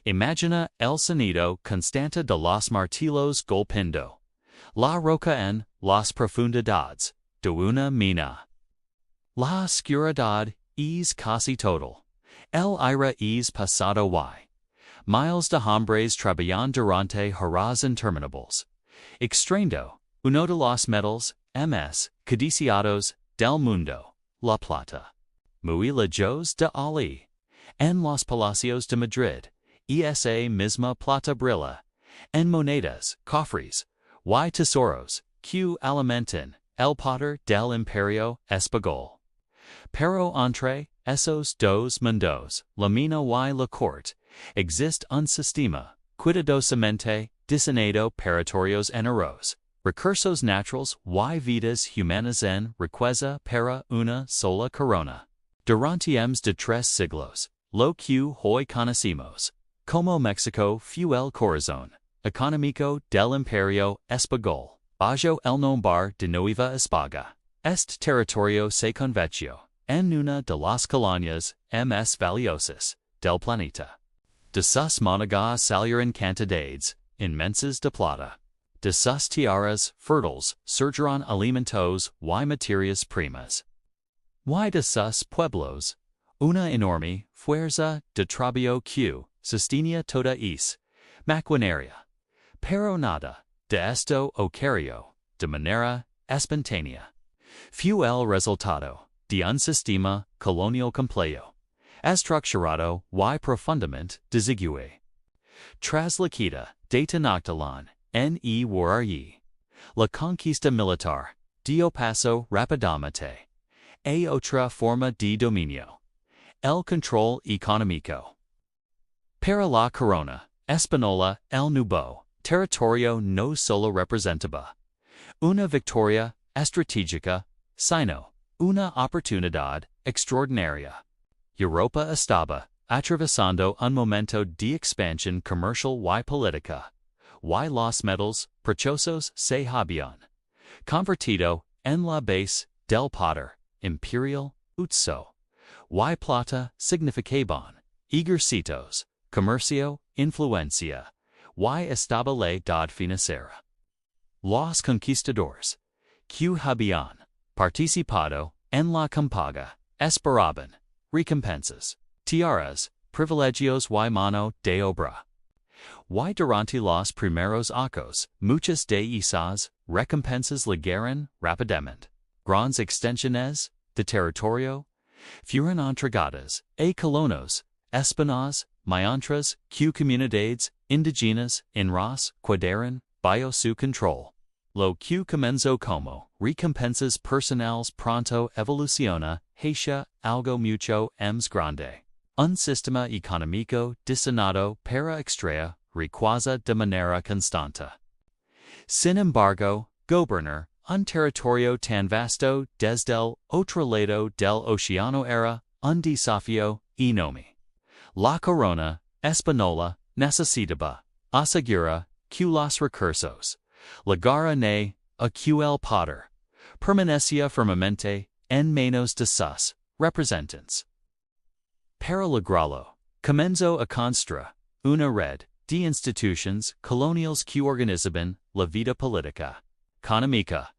Imagina el sonido constante de los martillos golpeando la roca en las profundidades de una mina. La oscuridad es casi total. El aire es pasado y miles de hombres trabajan durante horas interminables. Extrayendo uno de los metals más codiciados del mundo, la plata. Muy lejos de allí, en los palacios de Madrid, esa misma plata brilla, en monedas, cofres, y tesoros, que alimentan el poder del Imperio Español. Pero entre esos dos mundos, la mina y la corte, existe un sistema cuidadosamente diseñado para territorios enormes, recursos naturales y vidas humanas en riqueza para una sola corona. Durante más de 3 siglos, lo que hoy conocemos como México fue el corazón económico del Imperio Español. Bajo el nombre de Nueva España, este territorio se convirtió en una de las colonias más valiosas del planeta. De sus monagas salieron cantidades inmensas de plata. De sus tierras fértiles surgieron alimentos y materias primas. Y de sus pueblos, una enorme fuerza de trabajo que sostenía toda esa maquinaria. Pero nada de esto ocurrió de manera espontánea. Fue el resultado de un sistema colonial complejo, estructurado y profundamente desigual. Tras la quita de Tenochtitlan en la conquista militar dio paso rápidamente a otra forma de dominio, el control económico. Para la corona española, el nuevo territorio no solo representaba una victoria estratégica, sino una oportunidad extraordinaria. Europa estaba atravesando un momento de expansión comercial y política, y los metals preciosos se habían convertido en la base del poder imperial, utso, y plata significaban ejercicios, comercio, influencia, y estabilidad financiera. Los conquistadores, que habían participado en la campaña, esperaban recompensas, tierras, privilegios y mano de obra. Y durante los primeros años, muchas de esas recompensas llegaron rápidamente. Grandes extensiones de territorio fueron entregadas a colonos españoles, mientras que comunidades indígenas en ras quedaron bajo su control. Lo que comenzó como recompensas personales pronto evoluciona hacia algo mucho más grande. Un sistema económico diseñado para extraer riqueza de manera constante. Sin embargo, gobernar un territorio tan vasto desde el otro lado del océano era un desafío enorme. La corona española necesitaba asegurar que los recursos llegaran a que el poder permanecía firmemente en manos de sus representantes. Para lograrlo, comenzó a construir una red de instituciones coloniales que organizaban la vida política, económica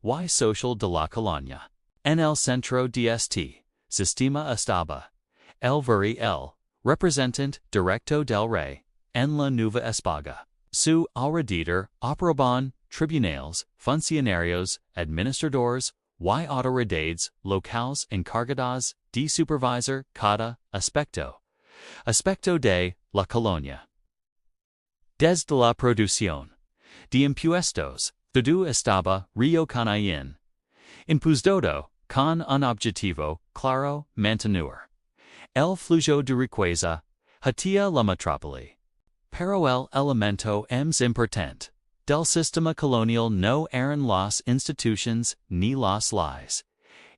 y social de la colonia. En el centro de este sistema estaba el representante directo del rey en la Nueva España. Su alrededor operaban tribunales, funcionarios, administradores y autoridades locales encargadas de supervisar cada aspecto de la colonia. Desde la producción de impuestos, todo estaba reconocido, impuesto con un objetivo claro: mantener el flujo de riqueza hacia la metrópoli. Pero el elemento más importante del sistema colonial no eran las instituciones ni las leyes,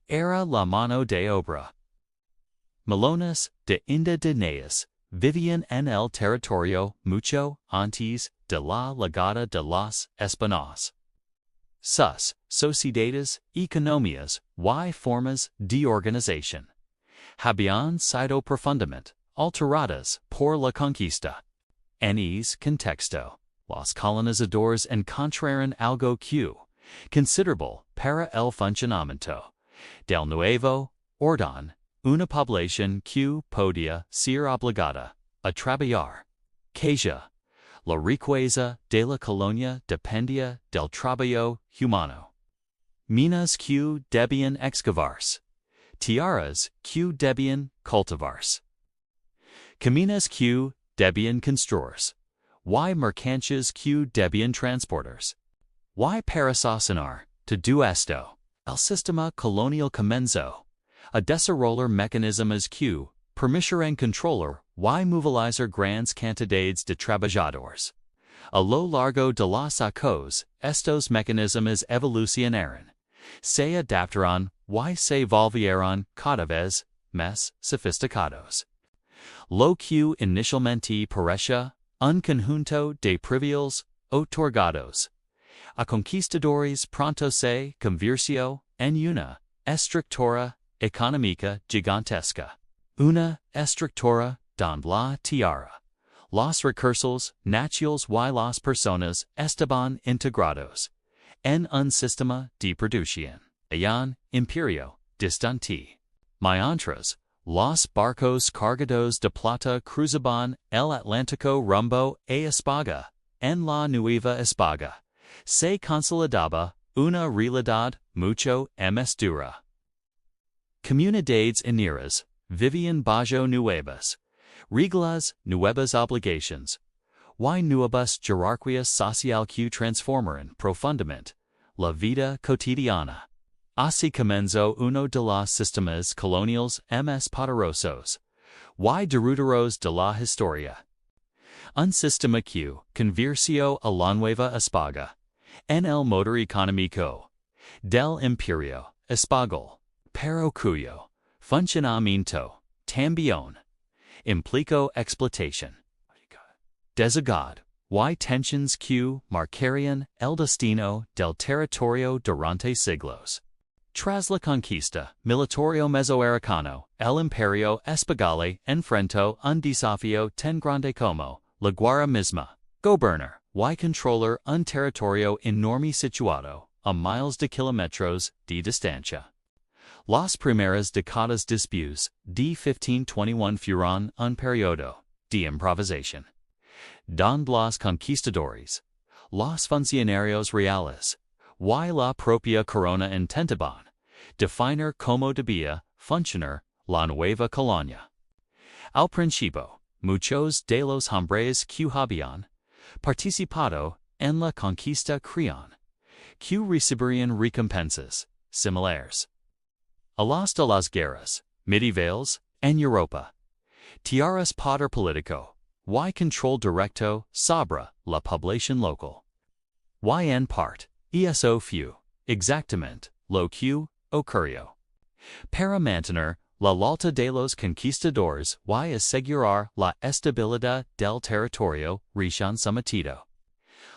era la mano de obra. Millones de indígenas vivían en el territorio mucho antes de la llegada de los españoles. Sus sociedades, economías y formas de organización habían sido profundamente alteradas por la conquista. nes contexto, los colonizadores encontraron algo que, considerable para el funcionamiento del nuevo orden, una población que podía ser obligada a trabajar, que ya, la riqueza de la colonia dependía del trabajo humano. Minas que debían excavarse, tierras que debían cultivarse, caminos que debían construirse, mercancías que debían transportarse. Para sostener todo esto, el sistema colonial comenzó a desarrollar mecanismos que permitirán controlar movilizar grandes cantidades de trabajadores. A lo largo de los años, estos mecanismos evolucionaron, se adaptaron se volvieron cada vez más sofisticados. Lo que inicialmente parecía un conjunto de privilegios otorgados a conquistadores pronto se convirtió en una estructura económica gigantesca. Una estructura donde la tierra, los recursos naturales y las personas estaban integrados en un sistema de producción. Un imperio distante. Mientras, los barcos cargados de plata cruzaban el Atlántico rumbo a España. En la Nueva España, se consolidaba una realidad mucho más dura. Comunidades enteras vivían bajo nuevas reglas, nuevas obligaciones, nuevas jerarquías social que transformaron profundamente la vida cotidiana. Así comenzó uno de los sistemas coloniales más poderosos y duraderos de la historia. Un sistema que convirtió a la Nueva España en el motor económico del Imperio Español, pero cuyo funcionamiento también implicó explotación, desigualdad y tensiones que marcarían el destino del territorio durante siglos. Tras la conquista militario mesoamericano, el Imperio Español enfrentó un desafío tan grande como la guerra misma. Gobernar y controlar un territorio enorme situado a miles de kilómetros de distancia. Las primeras décadas después de 1521 fueron un periodo de improvisación, donde los conquistadores, los funcionarios reales y la propia corona intentaban definir cómo debía funcionar la nueva colonia. Al principio, muchos de los hombres que habían participado en la conquista creían que recibirían recompensas similares a las de las guerras medievales en Europa, tierras poder político y control directo sobre la población local. Y en parte, eso fue exactamente lo que ocurrió. Para mantener la lealtad de los conquistadores y asegurar la estabilidad del territorio recién sometido,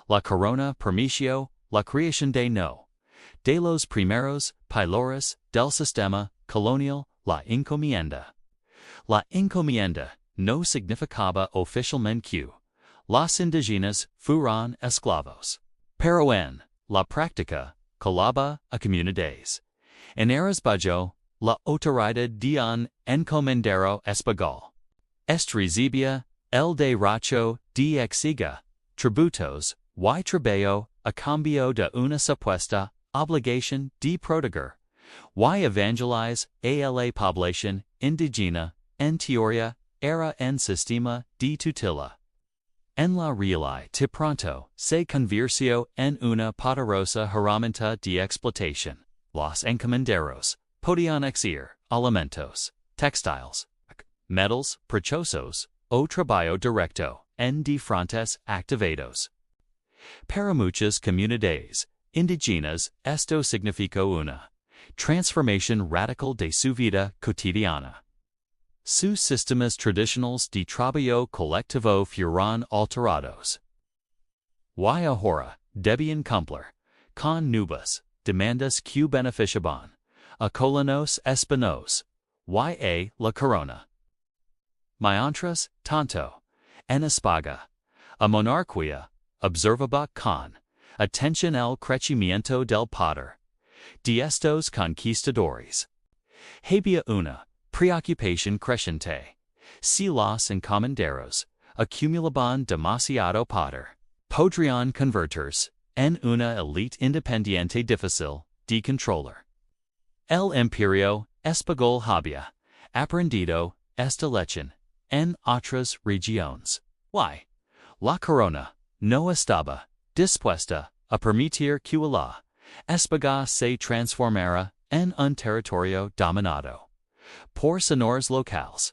la corona permitió la creación de los primeros pilares del sistema colonial, la encomienda. La encomienda no significaba oficialmente que los indígenas fueran esclavos, pero en la práctica colaba a comunidades enteras bajo la autoridad de un encomendero español. Recibía el derecho de exigar tributos y trabajo a cambio de una supuesta obligación de proteger y evangelizar a la población indígena. En teoría, era un sistema de tutela. En la realidad pronto se convirtió en una poderosa herramienta de explotación. Los encomenderos podían exigir alimentos, textiles, metals preciosos o trabajo directo en diferentes actividades. Para muchas comunidades indígenas esto significó una transformación radical de su vida cotidiana. Sus sistemas tradicionales de trabajo colectivo fueron alterados. Y ahora debían cumplir con nuevas demandas que beneficiaban a colonos españoles y a la corona. Mientras tanto, en España, a monarquía, observaba con atención el crecimiento del poder de estos conquistadores. Había una preocupación creciente. Si los encomenderos acumulaban demasiado poder, podrían convertirse en una élite independiente difícil de controlar. El Imperio Español había aprendido esta lección en otras regiones. La corona no estaba dispuesta a permitir que la España se transformara en un territorio dominado por señores locales.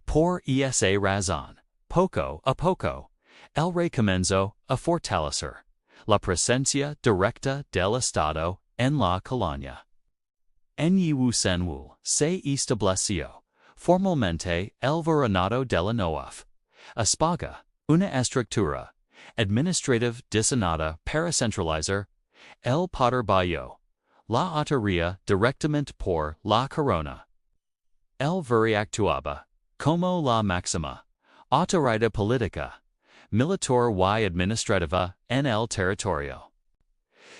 Por esa razón, poco a poco, el rey comenzó a fortalecer la presencia directa del Estado en la colonia. En Yusenwu se estableció formalmente el Virreinato de la Nueva España, una estructura administrativa diseñada para centralizar el poder bajo la autoría directamente por la corona. El virrey actuaba como la máxima autoridad política, militar y administrativa en el territorio.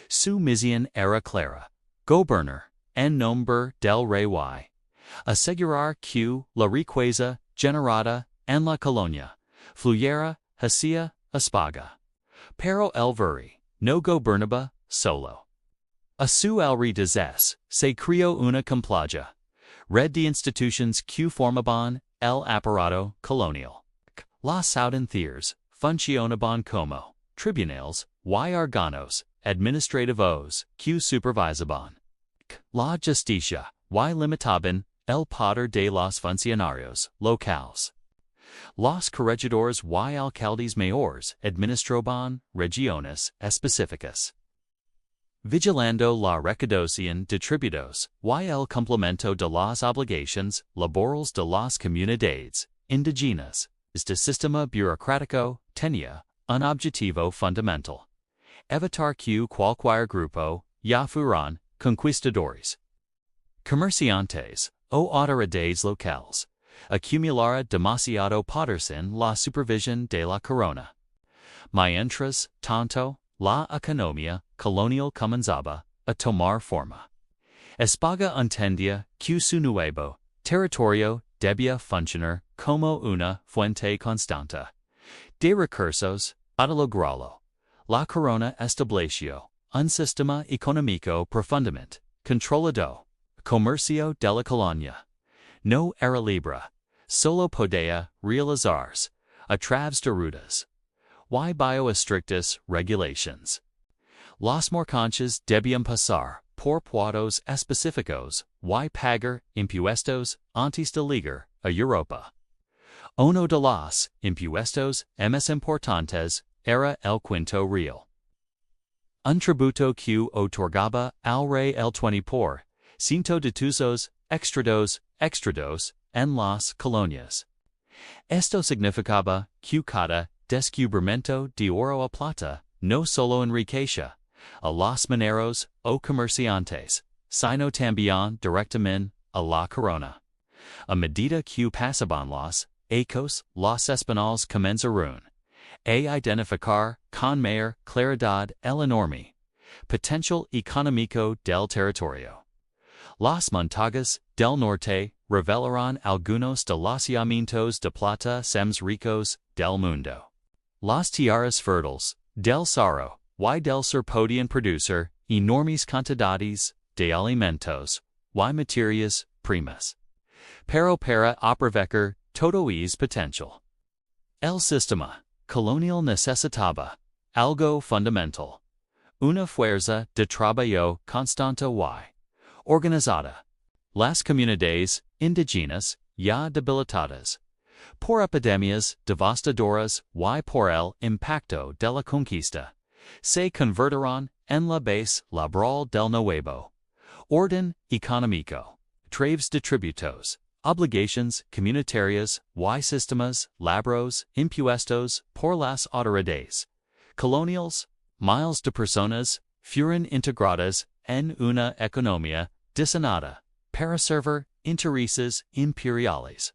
Su misión era clara: gobernar en nombre del rey y asegurar que la riqueza generada en la colonia fluyera hacia España. Pero el virrey no gobernaba solo. A su alrededor se creó una compleja red de instituciones que formaban el aparato colonial. Las audiencias funcionaban como tribunales y órganos administrativos que supervisaban la justicia y limitaban el poder de los funcionarios locales. Los corregidores y alcaldes mayores administraban regiones específicas, vigilando la recaudación de tributos y el cumplimiento de las obligaciones laborales de las comunidades indígenas. Este sistema burocrático tenía un objetivo fundamental: evitar que cualquier grupo, ya fueran conquistadores, comerciantes o autoridades locales, acumulara demasiado poder sin la supervisión de la corona. Mientras tanto, la economía colonial comenzaba a tomar forma. España entendía que su nuevo territorio debía funcionar como una fuente constante de recursos. Para lograrlo, la corona estableció un sistema económico profundamente controlado. Comercio de la colonia no era libre, solo podía realizarse a través de rutas y bajo estrictas regulaciones. Los mercantes debían pasar por puertos específicos y pagar impuestos antes de llegar a Europa. Uno de los impuestos más importantes era el quinto real, un tributo que otorgaba al rey el 20% de tus extrados en las colonias. Esto significaba que cada descubrimiento de oro o plata no solo enriquecía a los mineros o comerciantes, sino también directamente a la corona. A medida que pasaban los españoles comenzaron a identificar con mayor claridad el enorme potencial económico del territorio. Las montañas del norte revelaron algunos de los yacimientos de plata más ricos del mundo. Las tierras fértiles del Sahara y del sur podían producir enormes cantidades de alimentos y materias primas. Pero para aprovechar todo ese potencial, el sistema colonial necesitaba algo fundamental: una fuerza de trabajo constante y organizada. Las comunidades indígenas, ya debilitadas por epidemias devastadoras y por el impacto de la conquista, se convertirán en la base laboral del nuevo orden económico. Través de tributos, obligaciones comunitarias y sistemas laborales impuestos por las autoridades coloniales, miles de personas fueron integradas en una economía diseñada para servir intereses imperiales.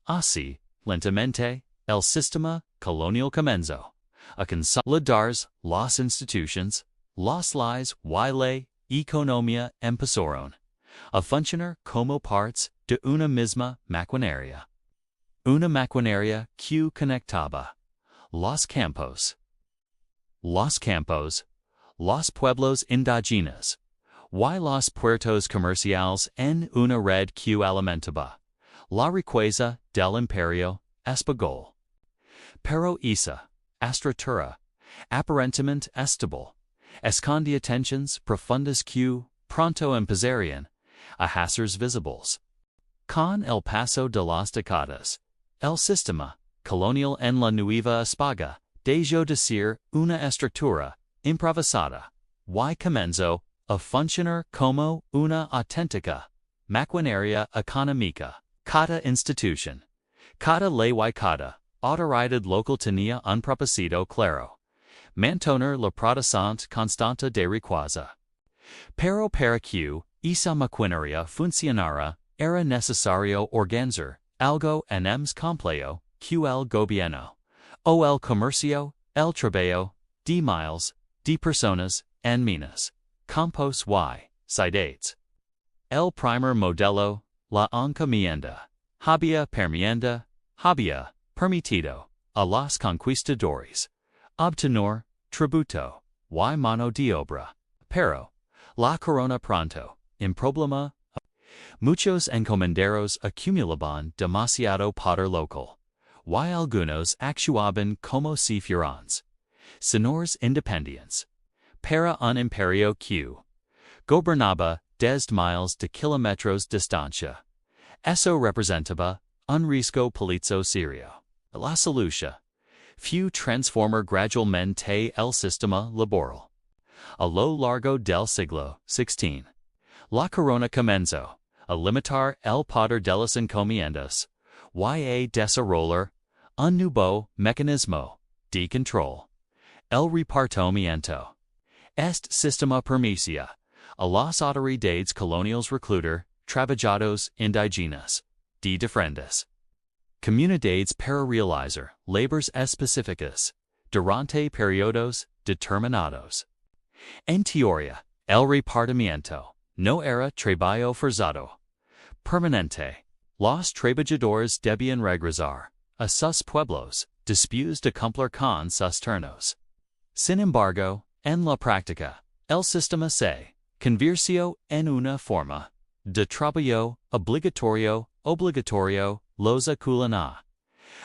Así, lentamente, el sistema, colonial comenzo, a consolidars las institutions, las leyes y la economía empezaron a funcionar como partes de una misma maquinaria. Una maquinaria que conectaba los campos, los pueblos indígenas, y los puertos comerciales en una red que alimentaba la riqueza del Imperio Español. Pero esa estructura, aparentemente estable, escondía tensiones profundas que pronto empezarían a hacerse visibles. Con el paso de las décadas, el sistema colonial en la Nueva España dejó de ser una estructura improvisada y comenzó a funcionar como una auténtica maquinaria económica. Cada institución, cada ley y cada autoridad local tenía un propósito claro: mantener la producción constante de riqueza. Pero para que esa maquinaria funcionara, era necesario organizar algo más complejo que el gobierno, o el comercio, el trabajo de miles de personas en minas, campos y ciudades. El primer modelo, la encomienda, había permitido a los conquistadores obtener tributo y mano de obra, pero la corona pronto, en problema. Muchos encomenderos acumulaban demasiado poder local, y algunos actuaban como si fueran señores independientes para un imperio que gobernaba desde miles de kilómetros de distancia. Eso representaba un riesgo político serio. La solución fue transformar gradualmente el sistema laboral. A lo largo del siglo XVI, la corona comenzó a limitar el poder de las encomiendas y a desarrollar un nuevo mecanismo de control: el repartimiento. Este sistema permitía a las autoridades coloniales reclutar trabajadores indígenas de diferentes comunidades para realizar labores específicas durante periodos determinados. En teoría, el repartimiento no era trabajo forzado permanente. Los trabajadores debían regresar a sus pueblos después de cumplir con sus turnos. Sin embargo, en la práctica, el sistema se convirtió en una forma de trabajo obligatorio. Los culina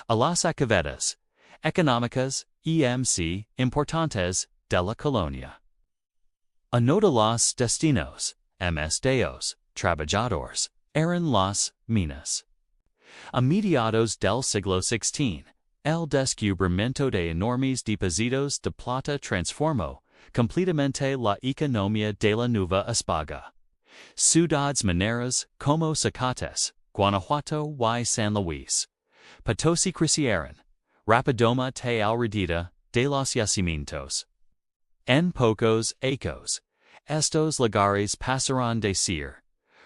a las actividades económicas importantes de la colonia. Uno de los destinos de los trabajadores eran las minas. A mediados del siglo XVI, el descubrimiento de enormes depósitos de plata transformó completamente la economía de la Nueva España. Ciudades mineras como Zacatecas, Guanajuato y San Luis Potosí crecieron rápidamente alrededor de los yacimientos. En pocos años, estos lugares pasaron de ser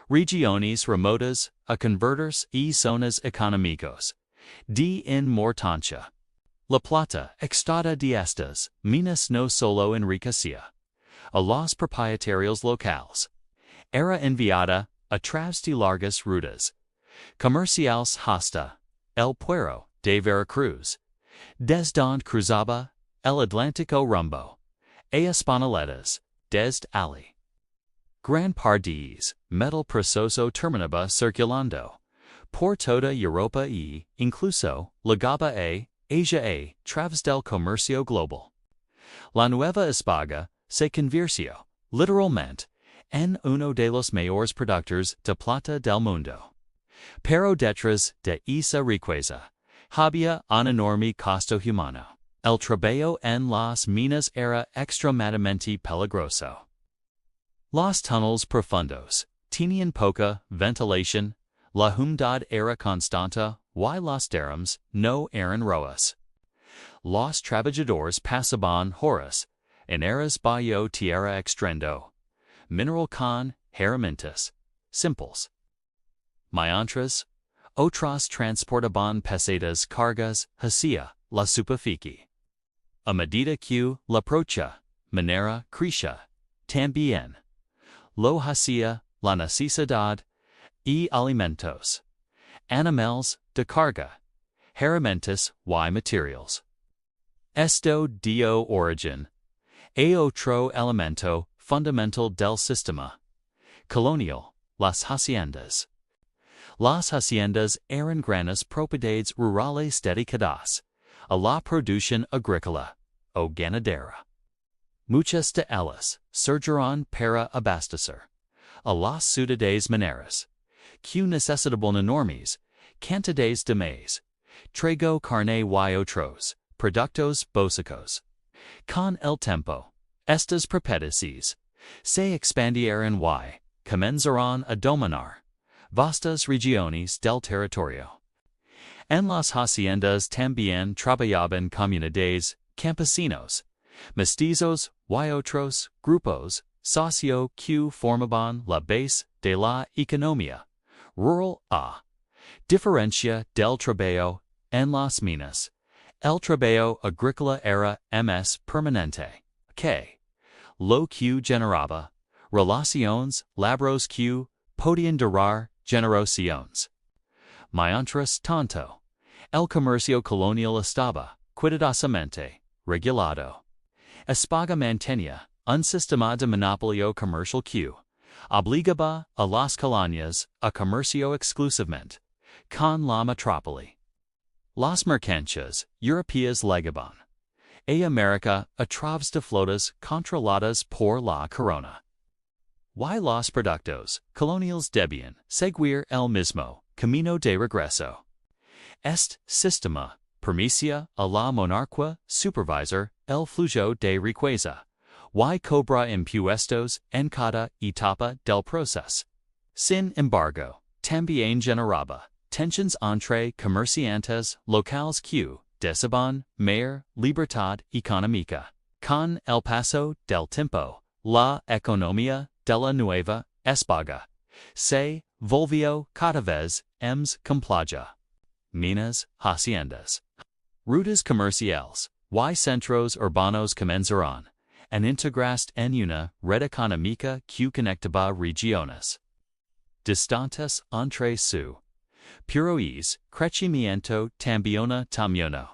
regiones remotas a convertirse en zonas económicas de importancia. La plata extractada de estas minas no solo enriquecía a los propietarios locales, era enviada a través de largas rutas comerciales hasta el puerto de Veracruz, desde donde cruzaba el Atlántico rumbo a Españoletas desde Ali. Gran parte de metal precioso terminaba circulando por toda Europa e incluso llegaba a Asia a través del comercio global. La Nueva España se convirtió, literalmente, en uno de los mayores productores de plata del mundo. Pero detrás de esa riqueza había un enorme costo humano. El trabajo en las minas era extremadamente peligroso. Los túneles profundos tenían poca ventilación, la humedad era constante y los derrumbes no eran raros. Los trabajadores pasaban horas en eras bajo tierra extraendo mineral con herramientas simples. Mientras, otras transportaban pesadas cargas hacia la superficie. A medida que la procha minera crecía, también lo hacía la necesidad y alimentos, animales de carga, herramientas y materiales. Esto dio origen a otro elemento fundamental del sistema colonial, las haciendas. Las haciendas eran grandes propiedades rurales dedicadas a la producción agrícola o ganadera. Muchas de ellas sirvieron para abastecer a las ciudades mineras, que necesitaban enormes cantidades de maíz, trigo, carne y otros productos básicos. Con el tiempo, estas propiedades se expandieron y comenzaron a dominar vastas regiones del territorio. En las haciendas también trabajaban comunidades, campesinos, mestizos y otros grupos socio que formaban la base de la economía rural a diferencia del trabajo en las minas. El trabajo agrícola era más permanente que lo que generaba relaciones laborales que podían durar generaciones. Mientras tanto, el comercio colonial estaba cuidadosamente regulado. España mantenía un sistema de monopolio comercial que obligaba a las colonias a comercio exclusivamente con la metrópoli. Las mercancías europeas llegaban a América a través de flotas controladas por la corona. Y los productos coloniales debían seguir el mismo camino de regreso. Este sistema permitía a la monarquía supervisar el flujo de riqueza y cobrar impuestos en cada etapa del proceso. Sin embargo, también generaba tensions entre comerciantes locales que deseaban mayor libertad económica. Con el paso del tiempo, la economía de la Nueva España se volvió cada vez más compleja. Minas, haciendas, rutas comerciales y centros urbanos comenzaron a integrarse en una red económica que conectaba regiones distantes entre su país, crecimiento también tamaño.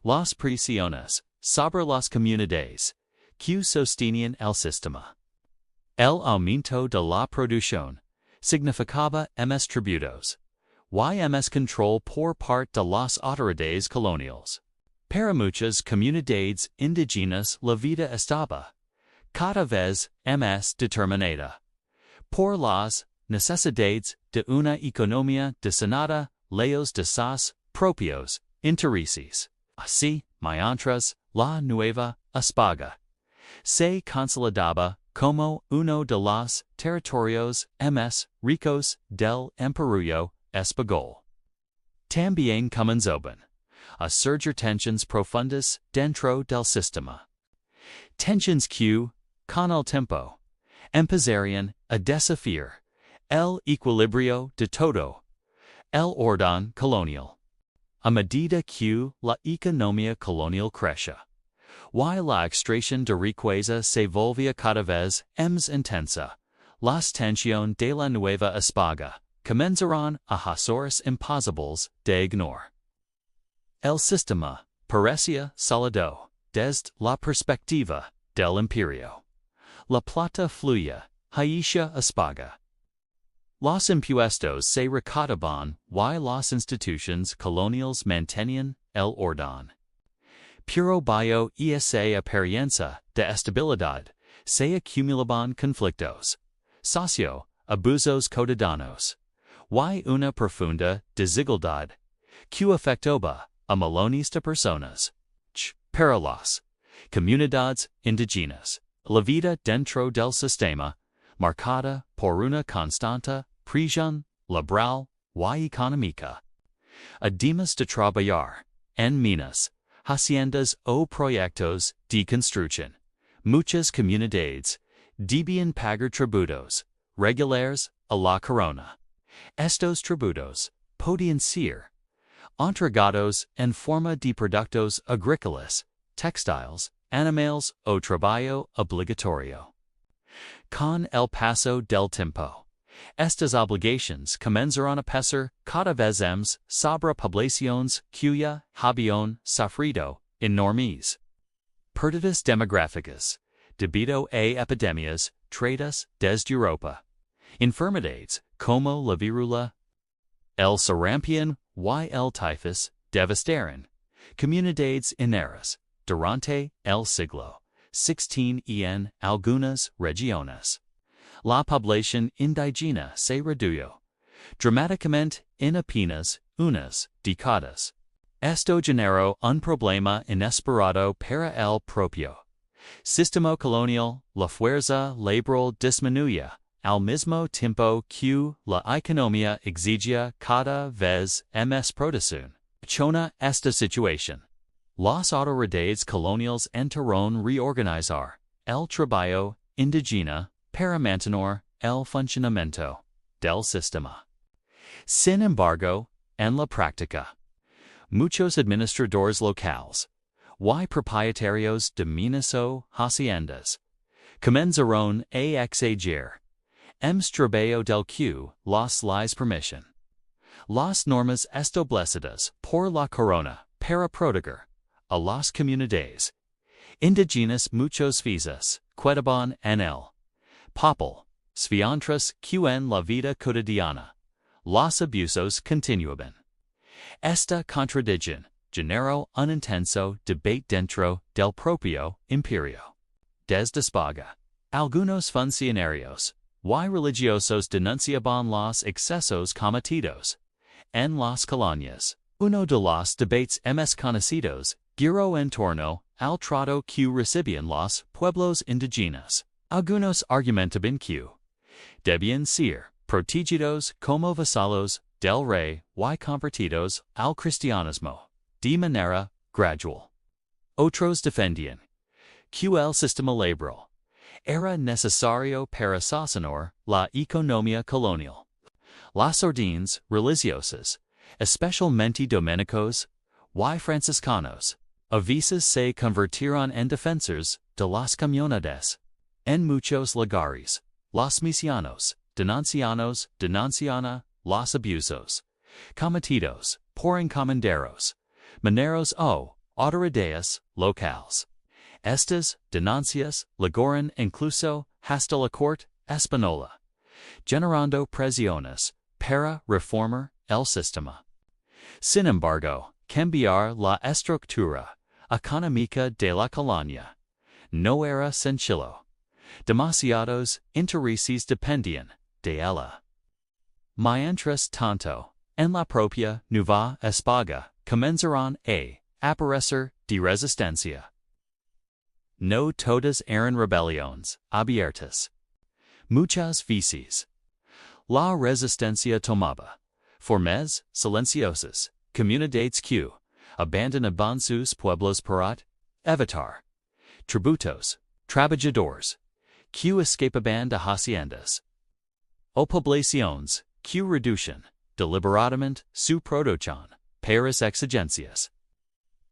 Las presiones sobre las comunidades que sostenían el sistema. El aumento de la producción significaba más tributos y más control por parte de las autoridades coloniales. Para muchas comunidades indígenas la vida estaba cada vez más determinada por las necesidades de una economía diseñada lejos de sus propios intereses. Así, mientras la Nueva España se consolidaba como uno de los territorios más ricos del Imperio Español. También comenzaban a surgir tensiones profundas dentro del sistema. Tensiones que, con el tiempo, empezarían a desafiar el equilibrio de todo el orden colonial. A medida que la economía colonial crecía, y la extracción de riqueza se volvía cada vez más intensa, las tensiones de la Nueva España comenzaron a hacerse imposibles de ignorar. El sistema parecía sólido desde la perspectiva del imperio. La plata fluía hacia España. Los impuestos se recaudaban y las instituciones coloniales mantenían el orden. Pero bajo esa apariencia de estabilidad se acumulaban conflictos, abusos cotidianos, y una profunda desigualdad que afectaba a millones de personas. Para las comunidades indígenas, la vida dentro del sistema, marcada por una constante presión laboral y económica, además de trabajar en minas, haciendas o proyectos de construcción, muchas comunidades debían pagar tributos regulares a la corona. Estos tributos podían ser entregados en forma de productos agrícolas, textiles, animales o trabajo obligatorio. Con el paso del tiempo, estas obligaciones comenzaron a pesar cada vez más sobre poblaciones que habían sufrido enormes pérdidas demográficas debido a epidemias traídas desde Europa, enfermedades como la viruela, el sarampión y el tifus devastaron comunidades enteras durante el siglo XVI y en algunas regiones. La población indígena se redujo dramáticamente en apenas unas décadas. Esto generó un problema inesperado para el propio sistema colonial. La fuerza laboral disminuía al mismo tiempo que la economía exigía cada vez más producción. Chona esta situación, las autoridades coloniales intentaron reorganizar el trabajo indígena para mantener el funcionamiento del sistema. Sin embargo, en la práctica, muchos administradores locales y propietarios de minas o haciendas comenzaron a exigir trabajo del que les permiten las normas establecidas por la corona para proteger a las comunidades indígenas. Muchos visas quedaban en el papel, mientras que en la vida cotidiana los abusos continuaban. Esta contradicción generó un intenso debate dentro del propio imperio. Desde España, algunos funcionarios y religiosos denunciaban los excesos cometidos en las colonias. Uno de los debates más conocidos giró en torno al trato que recibían los pueblos indígenas. Algunos argumentaban que debían ser protegidos como vasallos del rey y convertidos al cristianismo de manera gradual. Otros defendían que el sistema laboral era necesario para sostener la economía colonial. Las órdenes religiosas, especialmente dominicos y franciscanos, a veces se convirtieron en defensores de las comunidades. En muchos lugares, los misioneros denunciaron los abusos cometidos por encomenderos, mineros o autoridades locales. Estas denuncias llegaron incluso hasta la Corte Española, generando presiones para reformar el sistema. Sin embargo, cambiar la estructura económica de la colonia no era sencillo. Demasiados intereses dependían de ella. Mientras tanto, en la propia Nueva España comenzaron a aparecer de resistencia. No todas eran rebeliones abiertas. Muchas veces, la resistencia tomaba formas silenciosas. Comunidades que abandonaban sus pueblos para evitar tributos, trabajadores que escapaban de haciendas, o poblaciones que reducen deliberadamente su producción para exigencias.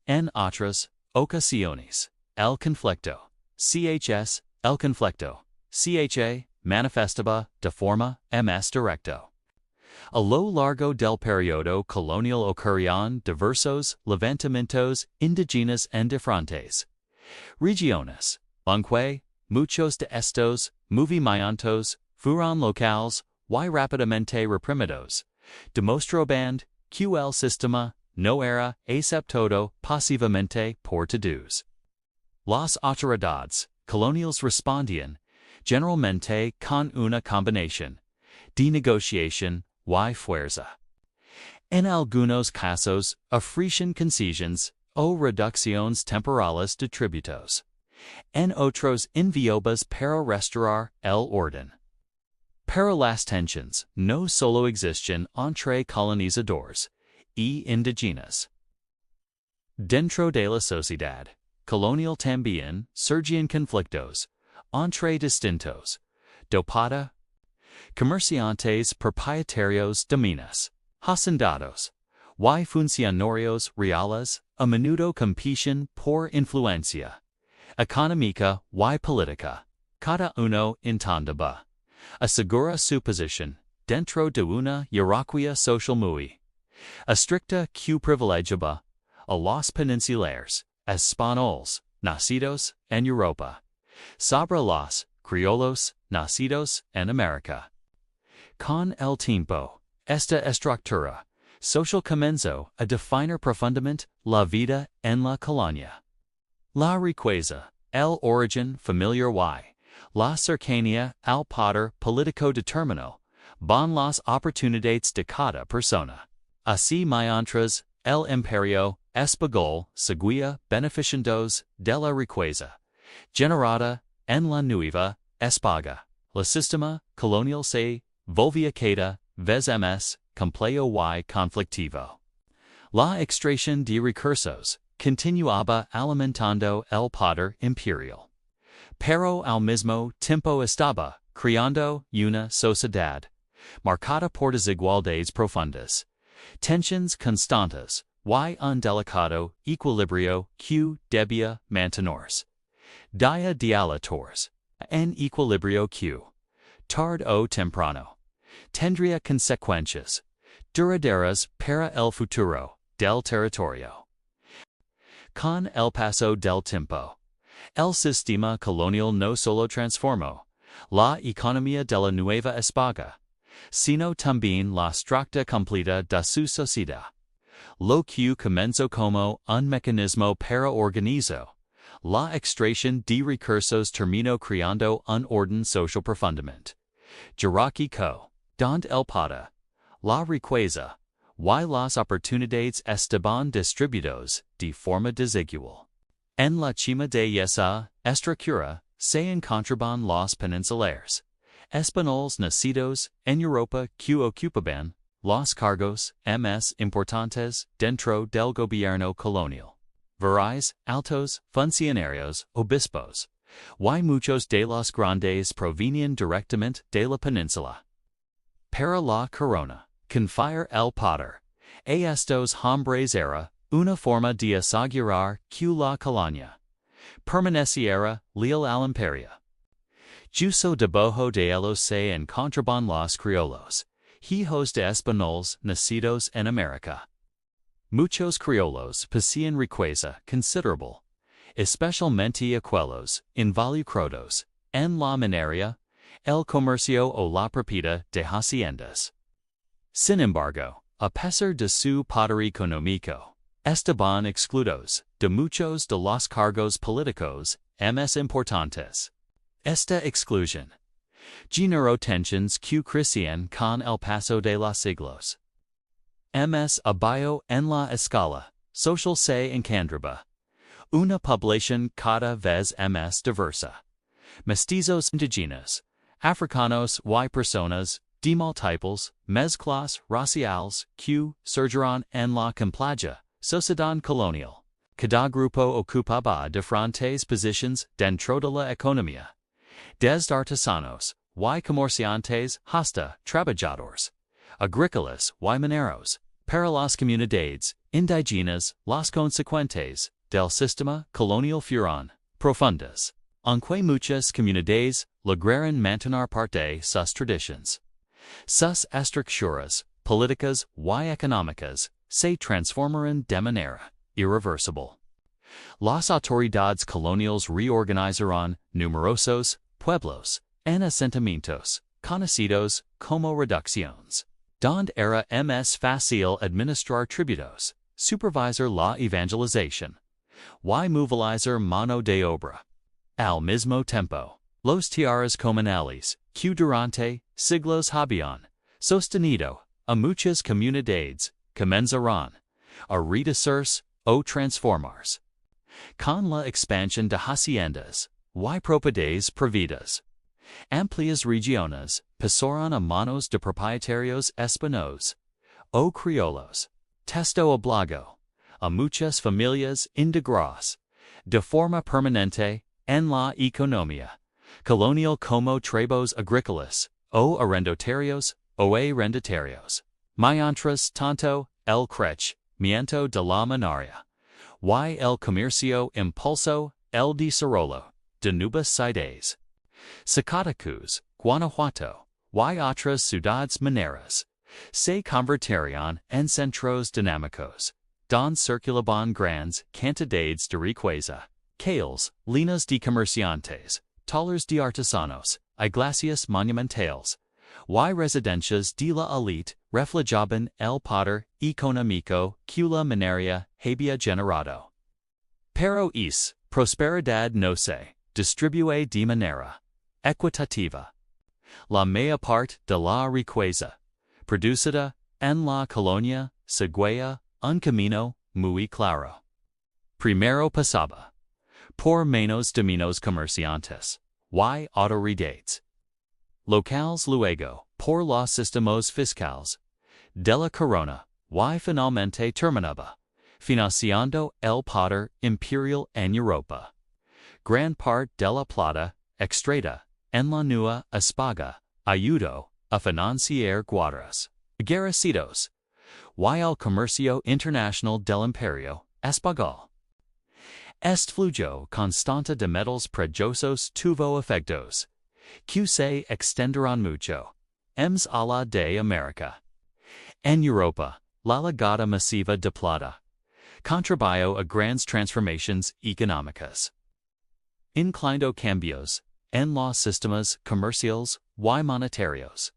En otras ocasiones, el conflicto se manifestaba de forma más directa. A lo largo del periodo colonial ocurrían diversos levantamientos indígenas en diferentes regiones, aunque muchos de estos movimientos fueron locales y rápidamente reprimidos, demostraban que el sistema no era aceptado pasivamente por todos. Las autoridades coloniales respondían generalmente con una combinación de negociación y fuerza. En algunos casos, ofrecían concesiones o reducciones temporales de tributos. En otros, enviobas para restaurar el orden. Pero las tensiones no solo existen entre colonizadores y indígenas. Dentro de la sociedad colonial también surgían conflictos entre distintos dopata, comerciantes propietarios de minas, hacendados, y funcionarios reales, a menudo compiten por influencia económica y política. Cada uno intentaba asegurar su posición dentro de una jerarquía social muy estricta que privilegiaba a los peninsulares españoles nacidos en Europa sobre los criollos nacidos en América. Con el tiempo, esta estructura social comenzó a definir profundamente la vida en la colonia. La riqueza, el origen familiar y la cercanía al poder político determinó van las oportunidades de cada persona. Así mientras el imperio español seguía beneficiándose de la riqueza generada en la Nueva España, el sistema colonial se volvía cada vez más complejo y conflictivo. La extracción de recursos continuaba alimentando el poder imperial, pero al mismo tiempo estaba creando una sociedad marcada por desigualdades profundas, tensiones constantes y un delicado equilibrio que debía mantenerse. Dia dialators, en equilibrio que, tarde o temprano, tendría consecuencias duraderas para el futuro del territorio. Con el paso del tiempo, el sistema colonial no solo transformó la economía de la Nueva España, sino también la estructura completa de su sociedad, lo que comenzó como un mecanismo para organizar la extracción de recursos terminó creando un orden social profundamente jerárquico, donde el poder, la riqueza y las oportunidades estaban distribuidos de forma desigual. En la cima de esa estructura se encontraban los peninsulares españoles nacidos en Europa que ocupaban los cargos más importantes dentro del gobierno colonial. Verais, altos, funcionarios, obispos, y muchos de los grandes provenían directamente de la península. Para la corona, confiar el poder a estos hombres era una forma de asegurar que la colonia permaneciera leal al imperio. Justo debajo de ellos se encontraban los criollos, hijos de españoles nacidos en América. Muchos criollos poseían riqueza considerable, especialmente aquellos involucrados en la minería, el comercio o la propiedad de haciendas. Sin embargo, a pesar de su poder económico, estaban excluidos de muchos de los cargos políticos más importantes. Esta exclusión generó tensiones que crecían con el paso de los siglos. Ms. Abajo en la escala social se encontraba una población cada vez más diversa. Mestizos indígenas, africanos y personas de múltiples mezclas raciales que surgieron en la compleja sociedad colonial. Cada grupo ocupaba diferentes posiciones dentro de la economía, desde artesanos y comerciantes hasta trabajadores agrícolas y mineros. Para las comunidades indígenas, las consecuencias del sistema colonial fueron profundas, aunque muchas comunidades lograron mantener parte de sus tradiciones. Sus estructuras políticas y económicas se transformaron de manera irreversible. Las autoridades coloniales reorganizaron numerosos pueblos en asentamientos conocidos como reducciones, donde era más fácil administrar tributos, supervisar la evangelización y movilizar mano de obra. Al mismo tiempo, los tierras comunales, que durante siglos habían sostenido a muchas comunidades, comenzaron a reducirse o transformarse. Con la expansión de haciendas y propiedades privadas, amplias regiones pasaron a manos de propietarios españoles o criollos. Testo obligó a muchas familias integrarse de forma permanente en la economía colonial como trabajos agrícolas o arrendatarios o arrendatarios. mientras tanto, el crecimiento de la minería, y el comercio impulso el desarrollo de nuevas ciudades. Zacatecas, Guanajuato, y otras ciudades mineras, se convirtieron en centros dinámicos, donde circulaban grandes cantidades de riqueza, calles, líneas de comerciantes, talleres de artesanos, iglesias monumentales, y residencias de la élite reflejaban el poder económico que la minería había generado. Pero esa prosperidad no se distribuye de manera equitativa. La mayor parte de la riqueza producida en la colonia seguía un camino muy claro. Primero pasaba por manos de menos comerciantes y autoridades locales, luego por los sistemas fiscales de la corona y finalmente terminaba financiando el poder imperial en Europa. Gran parte de la plata extraída en la Nueva España ayudó a financiar guerras, ejércitos y el comercio internacional del Imperio Español. Este flujo constante de metales preciosos tuvo efectos que se extendieron mucho más allá de América. En Europa, la llegada masiva de plata contribuyó a grandes transformaciones económicas, incluyendo cambios en los sistemas comerciales y monetarios.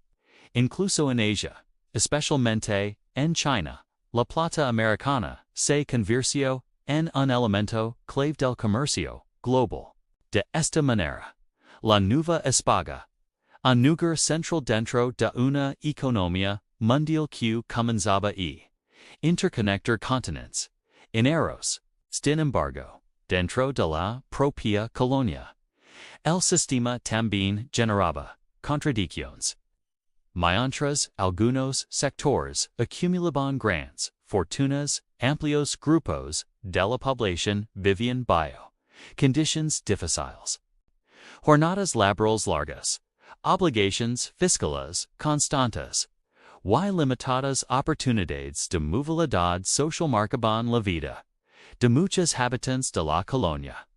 Incluso en Asia, especialmente en China, la plata americana se convirtió en un elemento clave del comercio global. De esta manera, la Nueva España, un lugar central dentro de una economía mundial que comenzaba a interconectar continentes enteros. Sin embargo, dentro de la propia colonia, el sistema también generaba contradicciones. Mientras algunos sectores acumulaban grandes fortunas, amplios grupos de la población vivían bajo condiciones difíciles. Jornadas laborales largas, obligaciones fiscales constantes, y limitadas oportunidades de movilidad social marcaban la vida de muchos habitantes de la colonia.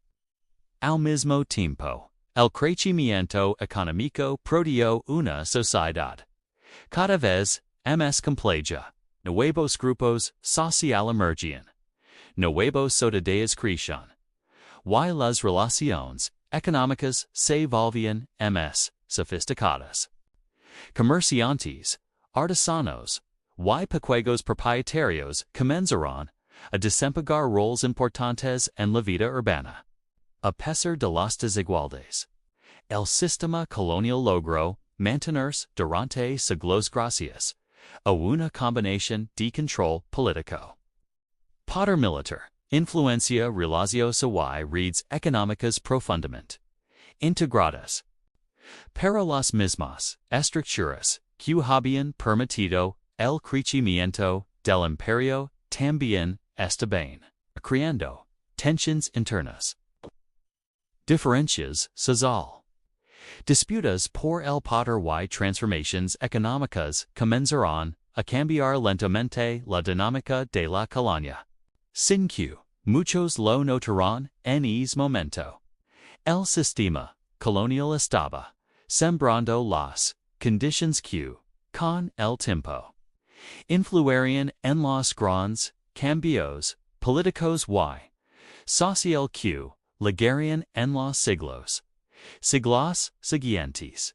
Al mismo tiempo, el crecimiento económico produjo una sociedad cada vez más compleja. Nuevos grupos social emergían, nuevos sociedades crecían, y las relaciones económicas se volvían más sofisticadas. Comerciantes, artesanos, y pequeños propietarios comenzaron a desempeñar roles importantes en la vida urbana. A pesar de las desigualdades, el sistema colonial logró mantenerse durante siglos gracias a una combinación de control político, poder militar, influencia religiosa y redes económicas profundamente integradas. Pero las mismas estructuras que habían permitido el crecimiento del imperio también estaban creando tensiones internas, diferencias sociales, disputas por el poder y transformaciones económicas comenzaron a cambiar lentamente la dinámica de la colonia. Sin que muchos lo notaron en ese momento, el sistema colonial estaba sembrando las condiciones que, con el tiempo, influirían en los grandes cambios políticos y social que llegarían en los siglos siguientes.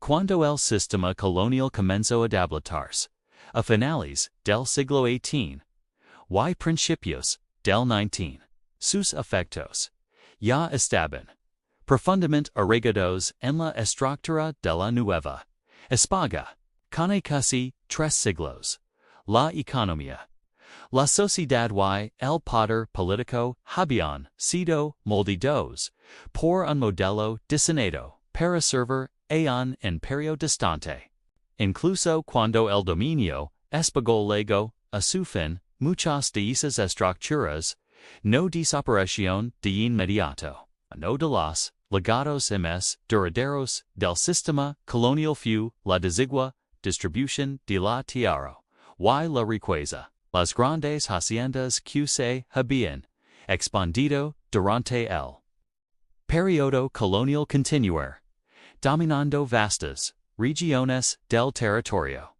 Cuando el sistema colonial comenzó a debilitarse, a finales del siglo XVIII y principios del XIX, sus efectos ya estaban profundamente arraigados en la estructura de la Nueva España, con casi 3 siglos. La economía, la sociedad y el poder político habían sido moldeados por un modelo diseñado para servir a un imperio distante. Incluso cuando el dominio español llegó a su fin, muchas de esas estructuras no desaparecieron de inmediato. Uno de los legados más duraderos del sistema colonial fue la desigual distribución de la tierra, y la riqueza. Las grandes haciendas que se habían expandido durante el periodo colonial continuar, dominando vastas regiones del territorio.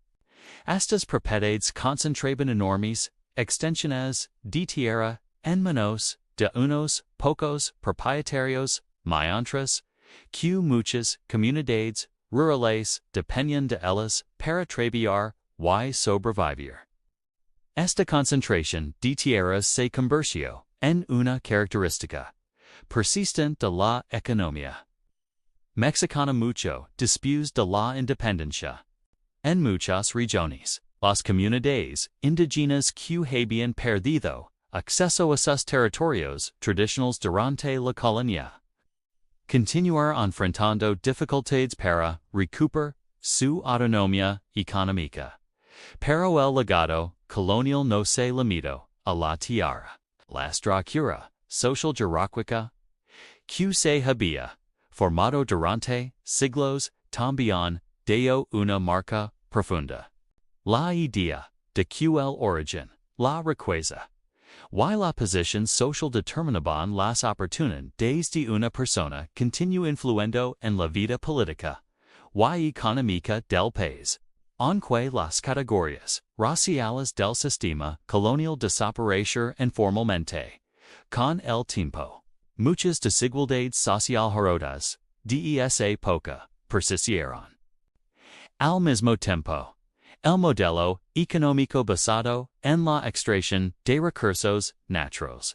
Estas propiedades concentraban enormes extensiones de tierra en manos de unos pocos propietarios, mientras que muchas comunidades rurales dependían de ellas para trabajar y sobrevivir. Esta concentración de tierras se convirtió en una característica persistente de la economía mexicana mucho después de la independencia. En muchas regiones, las comunidades indígenas que habían perdido acceso a sus territorios tradicionales durante la colonia continuaron enfrentando dificultades para recuperar su autonomía económica. Pero el legado colonial no se limitó a la tierra. La estructura social jerárquica que se había formado durante siglos también dio una marca profunda. La idea de que el origen, la riqueza, y la posición social determinaban las oportunidades de una persona continúa influyendo en la vida política y económica del país. Aunque las categorías raciales del sistema colonial desaparecieron formalmente, con el tiempo, muchas desigualdades sociales de esa época persistieron. Al mismo tiempo, el modelo económico basado en la extracción de recursos naturales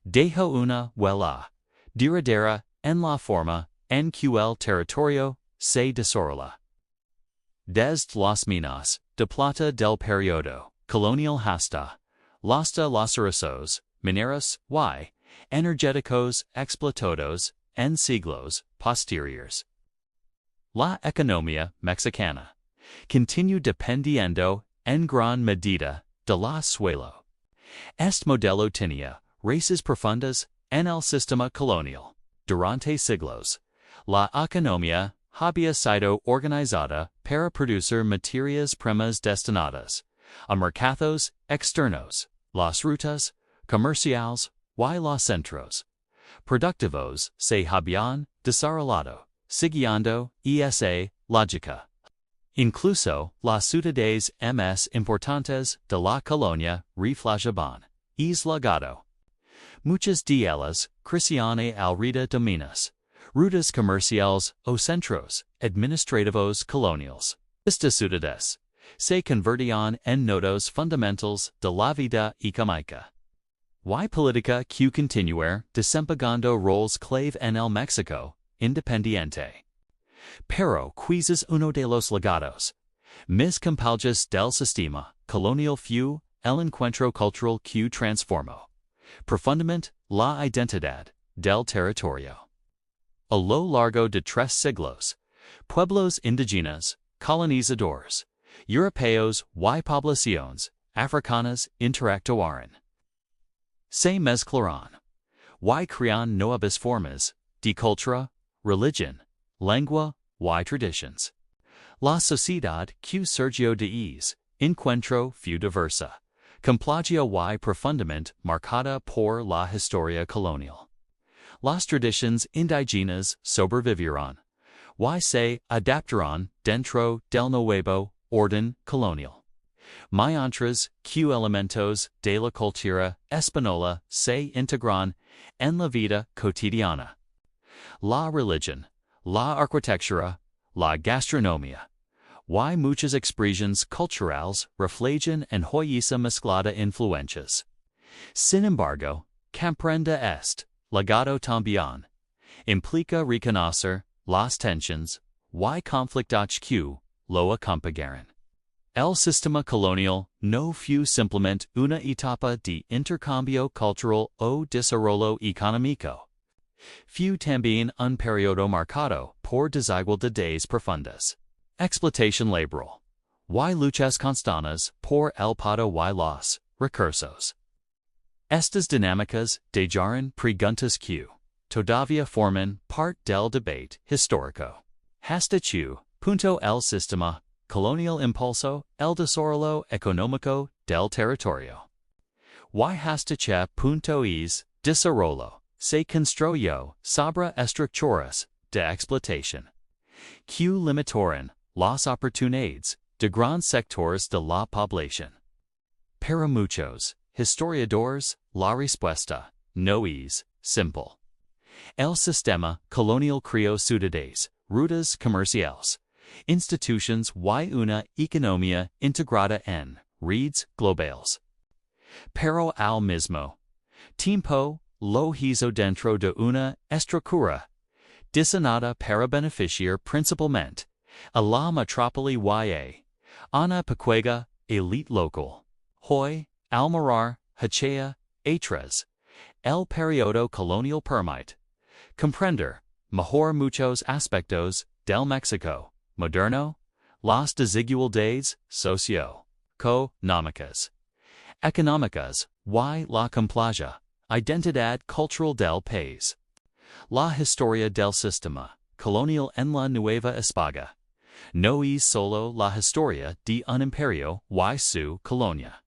dejó una huella duradera en la forma en que el territorio se desarrolla. Desde las minas de plata del periodo colonial hasta los recursos mineros y energéticos explotados en siglos posteriores. La economía mexicana continuó dependiendo en gran medida de la suelo. Este modelo tenía raíces profundas en el sistema colonial. Durante siglos, la economía había sido organizada para producir materias primas destinadas a mercados externos, las rutas comerciales y los centros productivos se habían desarrollado siguiendo esa lógica. Incluso las ciudades más importantes de la colonia reflejaban ese legado. Muchas de ellas crecían alrededor de minas, rutas comerciales o centros administrativos coloniales. Estas ciudades se convertían en nodos fundamentales de la vida económica y política que continuaron desempeñando roles clave en el México independiente. Pero quizás uno de los legados más complejas del sistema colonial fue el encuentro cultural que transformó profundamente la identidad del territorio. A lo largo de 3 siglos, pueblos indígenas, colonizadores, europeos y poblaciones africanas interactuaron. Se mezclaron y crearon nuevas formas de cultura, religión, lengua y tradiciones. La sociedad que surgió de ese encuentro fue diversa, compleja y profundamente marcada por la historia colonial. Las tradiciones indígenas sobrevivieron y se adaptaron dentro del nuevo orden colonial. Mientras que elementos de la cultura española se integraron en la vida cotidiana. La religión, la arquitectura, la gastronomía y muchas expresiones culturales reflejan en esa mezclada influencias. Sin embargo, comprender este legado también implica reconocer las tensiones y conflictos que lo acompañaron. El sistema colonial no fue simplemente una etapa de intercambio cultural o desarrollo económico. Fue también un periodo marcado por desigualdades profundas, explotación laboral, y luchas constantes por el poder y los recursos. Estas dinámicas dejaron preguntas que todavía forman parte del debate histórico. Hasta que punto el sistema colonial impulso, el desarrollo económico del territorio. Y hasta che punto es desarrollo se construyó sobre estructuras de explotación que limitaron las oportunidades de grandes sectores de la población. Para muchos historiadores, la respuesta no es simple. El sistema colonial creó ciudades, rutas comerciales, institutions y una economía integrada en redes globales. Pero al mismo tiempo, lo hizo dentro de una estructura diseñada para beneficiar principalmente a la metrópoli y una pequeña elite local. Hoy, al mirar hacia atrás, el periodo colonial permite comprender mejor muchos aspectos del México moderno, las desigualdades socio-económicas, y la compleja identidad cultural del país. La historia del sistema colonial en la Nueva España no es solo la historia de un imperio y su colonia.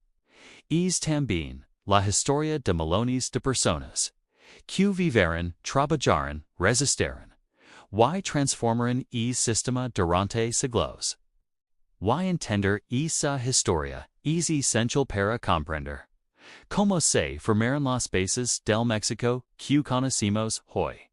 Es también la historia de millones de personas que vivieron, trabajaron, resistieron y transformaron el sistema durante siglos. Y entender esa historia es esencial para comprender cómo se formaron las bases del México que conocemos hoy.